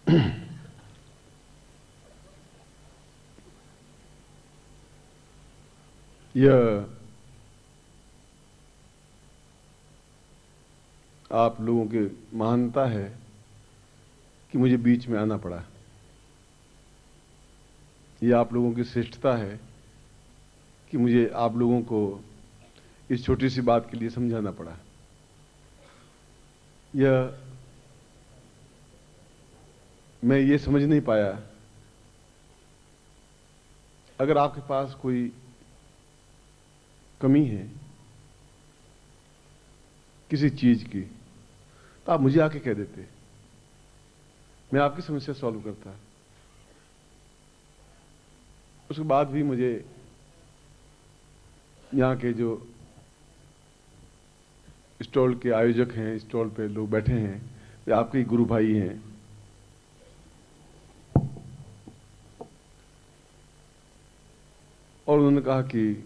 यह आप लोगों की महानता है कि मुझे बीच में आना पड़ा। यह आप लोगों की श्रेष्ठता है कि मुझे आप लोगों को इस छोटी सी बात के लिए समझाना पड़ा। यह मैं ये समझ नहीं पाया, अगर आपके पास कोई कमी है किसी चीज की तो आप मुझे आके कह देते, मैं आपकी समस्या सॉल्व करता। उसके बाद भी मुझे यहाँ के जो स्टॉल के आयोजक हैं, स्टॉल पे लोग बैठे हैं, वे आपके ही गुरु भाई हैं। और उन्होंने कहा कि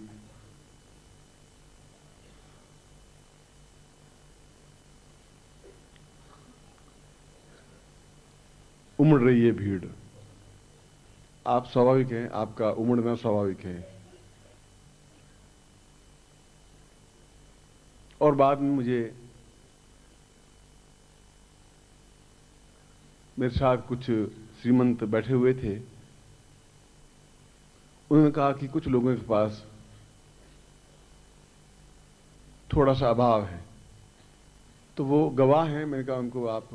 उमड़ रही है भीड़। आप स्वाभाविक हैं, आपका उमड़ना स्वाभाविक है। और बाद में मुझे मेरे साथ कुछ श्रीमंत बैठे हुए थे, उन्होंने कहा कि कुछ लोगों के पास थोड़ा सा अभाव है, तो वो गवाह हैं। मैंने कहा उनको आप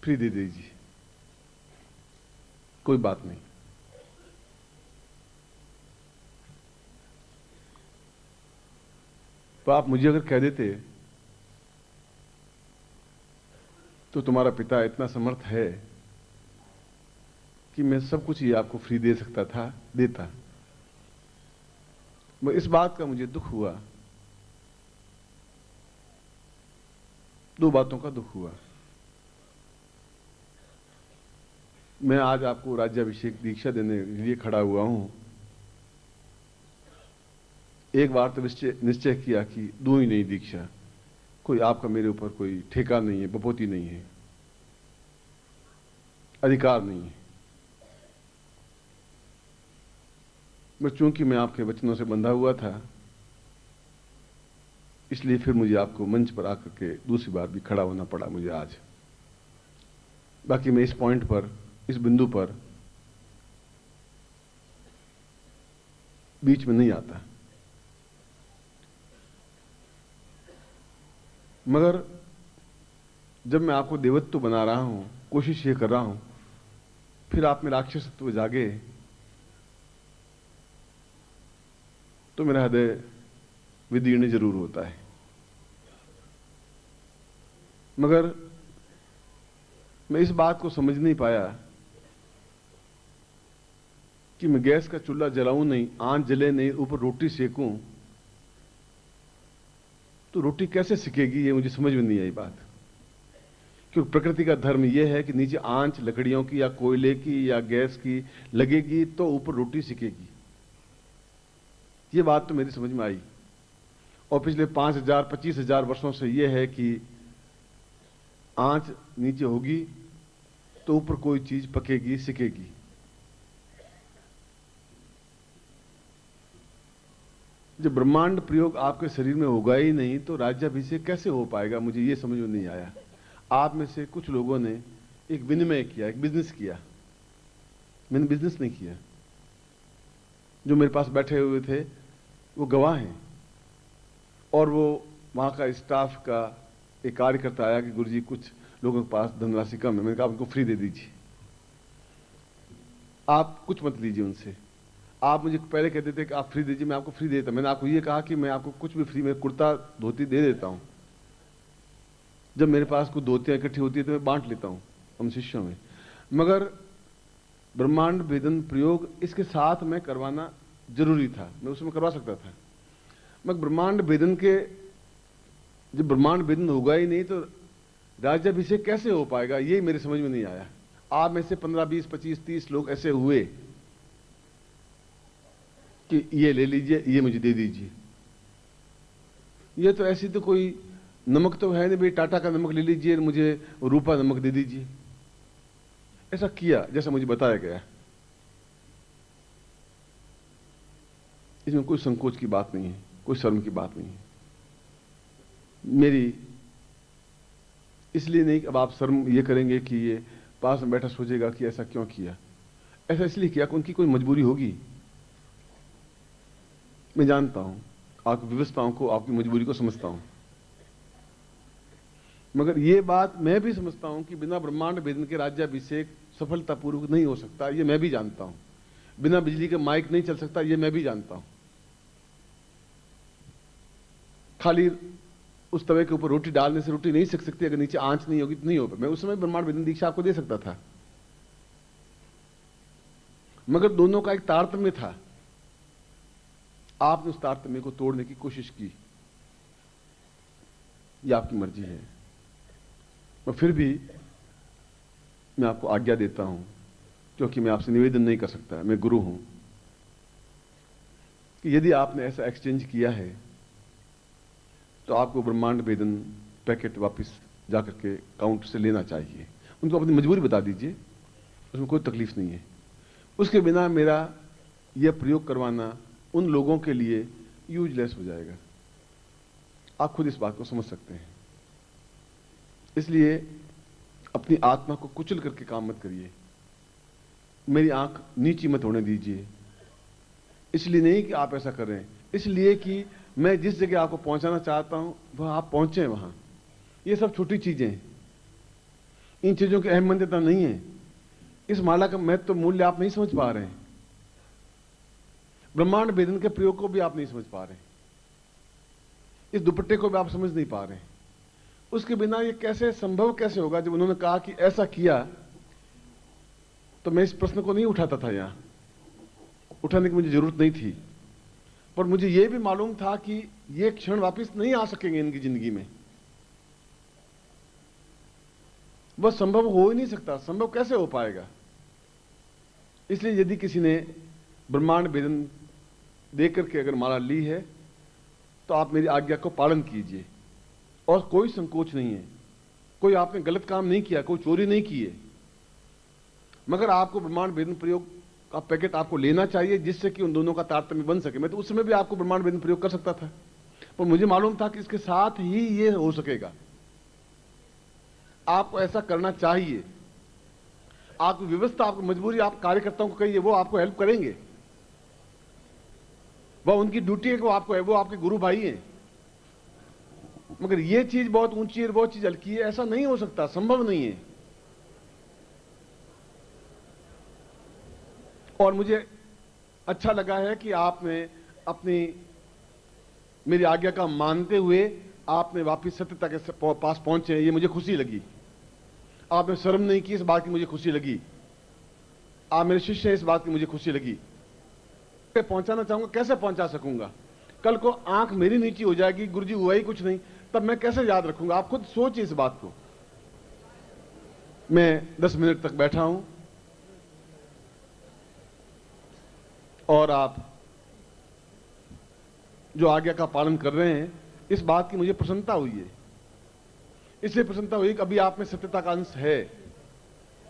फ्री दे दीजिए, कोई बात नहीं। तो आप मुझे अगर कह देते तो तुम्हारा पिता इतना समर्थ है कि मैं सब कुछ ही आपको फ्री दे सकता था, देता। मगर इस बात का मुझे दुख हुआ, दो बातों का दुख हुआ। मैं आज आपको राज्याभिषेक दीक्षा देने के लिए खड़ा हुआ हूं। एक बार तो निश्चय किया कि दूं ही नहीं दीक्षा, कोई आपका मेरे ऊपर कोई ठेका नहीं है, बपोती नहीं है, अधिकार नहीं है। मगर चूंकि मैं आपके वचनों से बंधा हुआ था, इसलिए फिर मुझे आपको मंच पर आकर के दूसरी बार भी खड़ा होना पड़ा मुझे आज। बाकी मैं इस पॉइंट पर, इस बिंदु पर बीच में नहीं आता। मगर जब मैं आपको देवत्व बना रहा हूं, कोशिश ये कर रहा हूं, फिर आप में राक्षसत्व जागे तो मेरा हृदय विदीर्ण जरूर होता है। मगर मैं इस बात को समझ नहीं पाया कि मैं गैस का चूल्हा जलाऊं नहीं, आंच जले नहीं, ऊपर रोटी सेकूं तो रोटी कैसे सिकेगी, ये मुझे समझ में नहीं आई बात। क्योंकि प्रकृति का धर्म यह है कि नीचे आंच लकड़ियों की या कोयले की या गैस की लगेगी तो ऊपर रोटी सिकेगी। ये बात तो मेरी समझ में आई। और पिछले 5,000 25,000 वर्षों से यह है कि आंच नीचे होगी तो ऊपर कोई चीज पकेगी, सिकेगी। जब ब्रह्मांड प्रयोग आपके शरीर में होगा ही नहीं तो राज्याभिषेक कैसे हो पाएगा, मुझे यह समझ में नहीं आया। आप में से कुछ लोगों ने एक विनिमय किया, एक बिजनेस किया। मैंने बिजनेस नहीं किया। जो मेरे पास बैठे हुए थे वो गवाह हैं। और वो वहां का स्टाफ का एक कार्यकर्ता आया कि गुरुजी कुछ लोगों के पास धनराशि कम है। मैंने कहा उनको फ्री दे दीजिए, आप कुछ मत लीजिए उनसे। आप मुझे पहले कहते थे कि आप फ्री दीजिए, मैं आपको फ्री देता। मैंने आपको ये कहा कि मैं आपको कुछ भी फ्री में कुर्ता धोती दे देता हूं। जब मेरे पास कुछ धोतियां इकट्ठी होती है तो मैं बांट लेता हूं हम शिष्यों में। मगर ब्रह्मांड भेदन प्रयोग इसके साथ में करवाना जरूरी था, मैं उसमें करवा सकता था। मगर ब्रह्मांड भेदन के, जब ब्रह्मांड भेदन होगा ही नहीं तो राज्याभिषेक कैसे हो पाएगा, ये मेरे समझ में नहीं आया। आप में से 15, 20, 25, 30 लोग ऐसे हुए कि ये ले लीजिए, ये मुझे दे दीजिए। ये तो ऐसी तो कोई नमक तो है नहीं भाई, टाटा का नमक ले लीजिए, मुझे रूपा नमक दे दीजिए। ऐसा किया जैसा मुझे बताया गया। इसमें कोई संकोच की बात नहीं है, कोई शर्म की बात नहीं है। मेरी इसलिए नहीं कि अब आप शर्म ये करेंगे कि ये पास में बैठा सोचेगा कि ऐसा क्यों किया। ऐसा इसलिए किया कि उनकी कोई मजबूरी होगी। मैं जानता हूं आपकी व्यवस्थाओं को, आपकी मजबूरी को समझता हूं, मगर यह बात मैं भी समझता हूं कि बिना ब्रह्मांड भेदन के राज्याभिषेक सफलतापूर्वक नहीं हो सकता, यह मैं भी जानता हूं। बिना बिजली के माइक नहीं चल सकता, यह मैं भी जानता हूं। खाली उस तवे के ऊपर रोटी डालने से रोटी नहीं सेक सकती, अगर नीचे आंच नहीं होगी तो नहीं होगा। मैं उस समय ब्रह्मांड भेदन दीक्षा आपको दे सकता था, मगर दोनों का एक तारतम्य था। आपने उस तारतम्य को तोड़ने की कोशिश की, यह आपकी मर्जी है। मैं फिर भी मैं आपको आज्ञा देता हूं, क्योंकि मैं आपसे निवेदन नहीं कर सकता, मैं गुरु हूं, कि यदि आपने ऐसा एक्सचेंज किया है तो आपको ब्रह्मांड भेदन पैकेट वापस जाकर के काउंटर से लेना चाहिए। उनको अपनी मजबूरी बता दीजिए, उसमें कोई तकलीफ नहीं है। उसके बिना मेरा यह प्रयोग करवाना उन लोगों के लिए यूजलेस हो जाएगा। आप खुद इस बात को समझ सकते हैं। इसलिए अपनी आत्मा को कुचल करके काम मत करिए। मेरी आंख नीची मत होने दीजिए। इसलिए नहीं कि आप ऐसा कर रहे हैं, इसलिए कि मैं जिस जगह आपको पहुंचाना चाहता हूं वह आप पहुंचे वहां। ये सब छोटी चीजें हैं, इन चीजों की अहमियता नहीं है। इस माला का महत्व तो मूल्य आप नहीं समझ पा रहे हैं। ब्रह्मांड भेदन के प्रयोग को भी आप नहीं समझ पा रहे हैं। इस दुपट्टे को भी आप समझ नहीं पा रहे हैं। उसके बिना ये कैसे संभव कैसे होगा? जब उन्होंने कहा कि ऐसा किया, तो मैं इस प्रश्न को नहीं उठाता था, यहां उठाने की मुझे जरूरत नहीं थी। पर मुझे यह भी मालूम था कि ये क्षण वापस नहीं आ सकेंगे इनकी जिंदगी में। वह संभव हो ही नहीं सकता। संभव कैसे हो पाएगा? इसलिए यदि किसी ने ब्रह्मांड भेदन देकर के अगर माला ली है, तो आप मेरी आज्ञा को पालन कीजिए, और कोई संकोच नहीं है। कोई आपने गलत काम नहीं किया, कोई चोरी नहीं की है, मगर आपको ब्रह्मांड भेदन प्रयोग का पैकेट आपको लेना चाहिए, जिससे कि उन दोनों का तारतम्य बन सके। मैं तो उस समय भी आपको ब्रह्मांड भेदन प्रयोग कर सकता था, पर मुझे मालूम था कि इसके साथ ही ये हो सकेगा। आपको ऐसा करना चाहिए। आपकी व्यवस्था, आपकी मजबूरी, आप कार्यकर्ताओं को कहिए, वो आपको हेल्प करेंगे। वह उनकी ड्यूटी है कि वो आपको है, वो आपके गुरु भाई हैं। मगर ये चीज बहुत ऊंची है, वो चीज हल्की है, ऐसा नहीं हो सकता, संभव नहीं है। और मुझे अच्छा लगा है कि आपने अपनी मेरी आज्ञा का मानते हुए आपने वापिस सत्यता के पास पहुंचे, ये मुझे खुशी लगी। आपने शर्म नहीं की, इस बात की मुझे खुशी लगी। आप मेरे शिष्य हैं, इस बात की मुझे खुशी लगी। मैं पहुंचाना चाहूंगा, कैसे पहुंचा सकूंगा? कल को आंख मेरी नीची हो जाएगी, गुरुजी हुआ ही कुछ नहीं, तब मैं कैसे याद रखूंगा? आप खुद सोचिए इस बात को। मैं 10 मिनट तक बैठा हूं और आप जो आज्ञा का पालन कर रहे हैं, इस बात की मुझे प्रसन्नता हुई है। इसलिए प्रसन्नता हुई कि अभी आप में सत्यता का अंश है,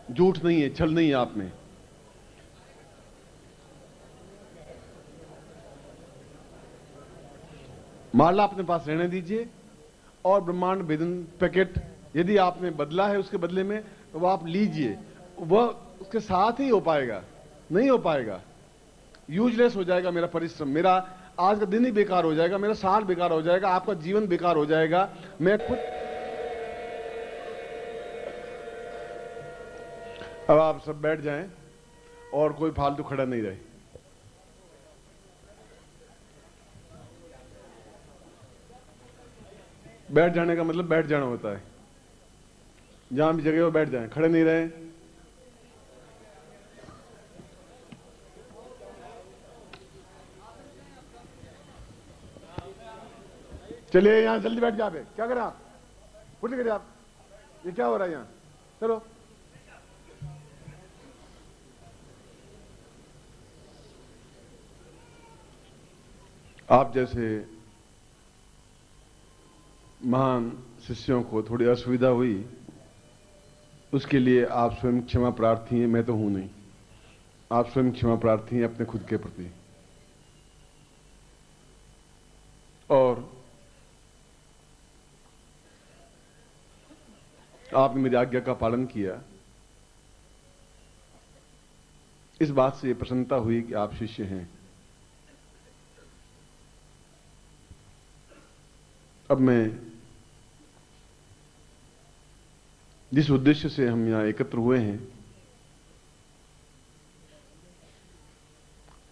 झूठ नहीं है, छल नहीं है आप में। माला अपने पास रहने दीजिए, और ब्रह्मांड भेदन पैकेट यदि आपने बदला है उसके बदले में, तो वह आप लीजिए। वह उसके साथ ही हो पाएगा, नहीं हो पाएगा। यूजलेस हो जाएगा मेरा परिश्रम, मेरा आज का दिन ही बेकार हो जाएगा, मेरा साल बेकार हो जाएगा, आपका जीवन बेकार हो जाएगा। मैं खुद अब आप सब बैठ जाएं और कोई फालतू खड़ा नहीं रहे। बैठ जाने का मतलब बैठ जाना होता है। जहां भी जगह हो बैठ जाएं, खड़े नहीं रहे। चलिए यहां जल्दी बैठ जा। क्या करें आप? कुछ करिए आप। ये क्या हो रहा है यहां? चलो। आप जैसे महान शिष्यों को थोड़ी असुविधा हुई, उसके लिए आप स्वयं क्षमा प्रार्थी हैं, मैं तो हूं नहीं। आप स्वयं क्षमा प्रार्थी हैं अपने खुद के प्रति। और आपने मेरी आज्ञा का पालन किया, इस बात से प्रसन्नता हुई कि आप शिष्य हैं। अब मैं जिस उद्देश्य से हम यहां एकत्र हुए हैं,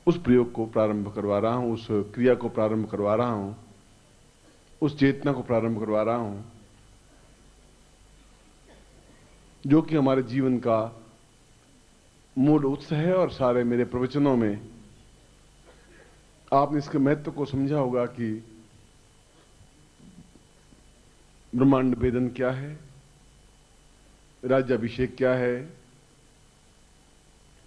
उस प्रयोग को प्रारंभ करवा रहा हूं, उस क्रिया को प्रारंभ करवा रहा हूं, उस चेतना को प्रारंभ करवा रहा हूं, जो कि हमारे जीवन का मूल उत्स है। और सारे मेरे प्रवचनों में आपने इसके महत्व को समझा होगा कि ब्रह्मांड भेदन क्या है, राज्याभिषेक क्या है,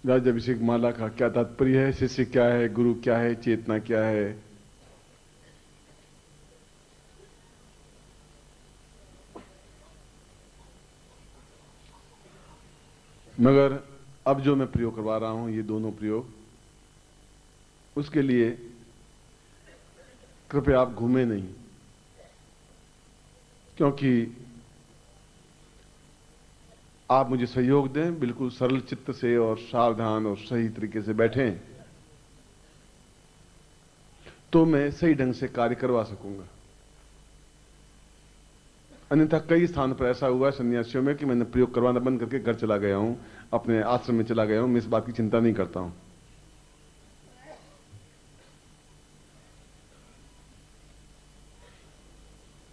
राज्याभिषेक माला का क्या तात्पर्य है, शिष्य क्या है, गुरु क्या है, चेतना क्या है। मगर अब जो मैं प्रयोग करवा रहा हूं, ये दोनों प्रयोग, उसके लिए कृपया आप घूमे नहीं, क्योंकि आप मुझे सहयोग दें, बिल्कुल सरल चित्त से और सावधान और सही तरीके से बैठें, तो मैं सही ढंग से कार्य करवा सकूंगा। अन्यथा कई स्थान पर ऐसा हुआ है सन्यासियों में कि मैंने प्रयोग करवाना बंद करके घर चला गया हूं, अपने आश्रम में चला गया हूं। मैं इस बात की चिंता नहीं करता हूं।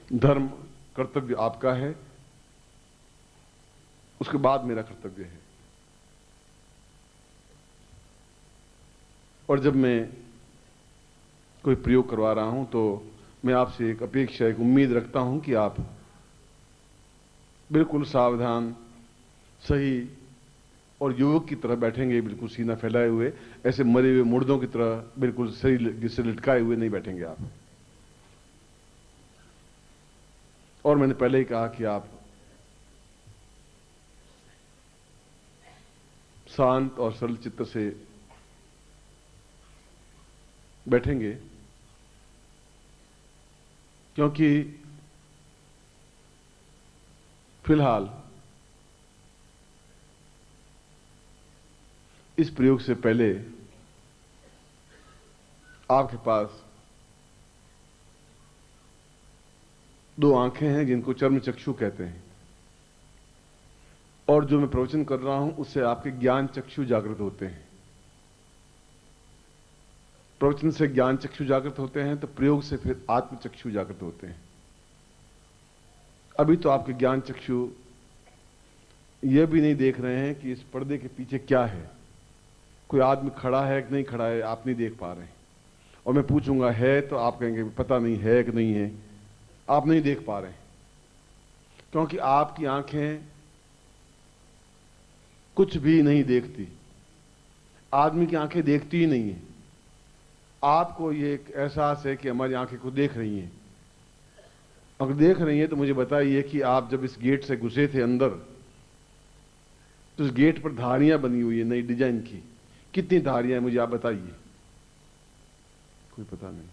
धर्म कर्तव्य आपका है, उसके बाद मेरा कर्तव्य है। और जब मैं कोई प्रयोग करवा रहा हूं तो मैं आपसे एक अपेक्षा, एक उम्मीद रखता हूं कि आप बिल्कुल सावधान, सही और युवक की तरह बैठेंगे, बिल्कुल सीना फैलाए हुए, ऐसे मरे हुए मुर्दों की तरह बिल्कुल शरीर से लटकाए हुए नहीं बैठेंगे आप। और मैंने पहले ही कहा कि आप शांत और सरल चित्त से बैठेंगे, क्योंकि फिलहाल इस प्रयोग से पहले आपके पास दो आंखें हैं जिनको चर्म चक्षु कहते हैं, और जो मैं प्रवचन कर रहा हूं उससे आपके ज्ञान चक्षु जागृत होते हैं। प्रवचन से ज्ञान चक्षु जागृत होते हैं तो प्रयोग से फिर आत्म चक्षु जागृत होते हैं। अभी तो आपके ज्ञान चक्षु यह भी नहीं देख रहे हैं कि इस पर्दे के पीछे क्या है, कोई आदमी खड़ा है कि नहीं खड़ा है, आप नहीं देख पा रहे हैं। और मैं पूछूंगा है तो आप कहेंगे पता नहीं है कि नहीं है, आप नहीं देख पा रहे हैं, क्योंकि आपकी आंखें कुछ भी नहीं देखती। आदमी की आंखें देखती ही नहीं है। आपको ये एक एहसास है कि हमारी आंखें को देख रही हैं। अगर देख रही हैं तो मुझे बताइए कि आप जब इस गेट से घुसे थे अंदर, तो इस गेट पर धारियां बनी हुई है नई डिजाइन की। कितनी धारियां हैं मुझे आप बताइए। कोई पता नहीं।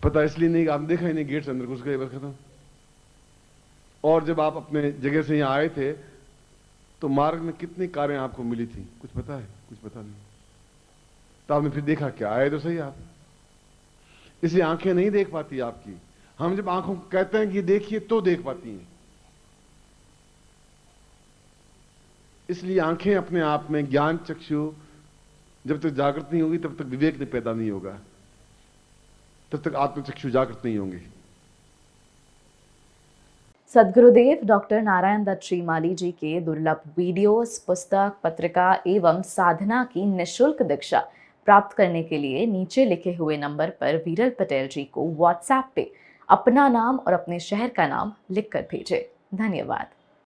पता इसलिए नहीं कि आपने देखा ही नहीं, गेट से अंदर घुस गए, बस खत्म। और जब आप अपने जगह से यहां आए थे तो मार्ग में कितनी कारें आपको मिली थी, कुछ पता है? कुछ पता नहीं। तो आपने फिर देखा क्या? आए तो सही आप। इसलिए आंखें नहीं देख पाती आपकी। हम जब आंखों को कहते हैं कि देखिए तो देख पाती हैं। इसलिए आंखें अपने आप में, ज्ञान चक्षु जब तक जागृत नहीं होगी तब तक विवेक नहीं पैदा नहीं होगा, तब तक आत्मचक्षु जागृत नहीं होंगे। सद्गुरुदेव डॉक्टर नारायण दत्त श्रीमाली जी के दुर्लभ वीडियोस, पुस्तक, पत्रिका एवं साधना की निःशुल्क दीक्षा प्राप्त करने के लिए नीचे लिखे हुए नंबर पर वीरल पटेल जी को व्हाट्सएप पे अपना नाम और अपने शहर का नाम लिखकर भेजें। धन्यवाद।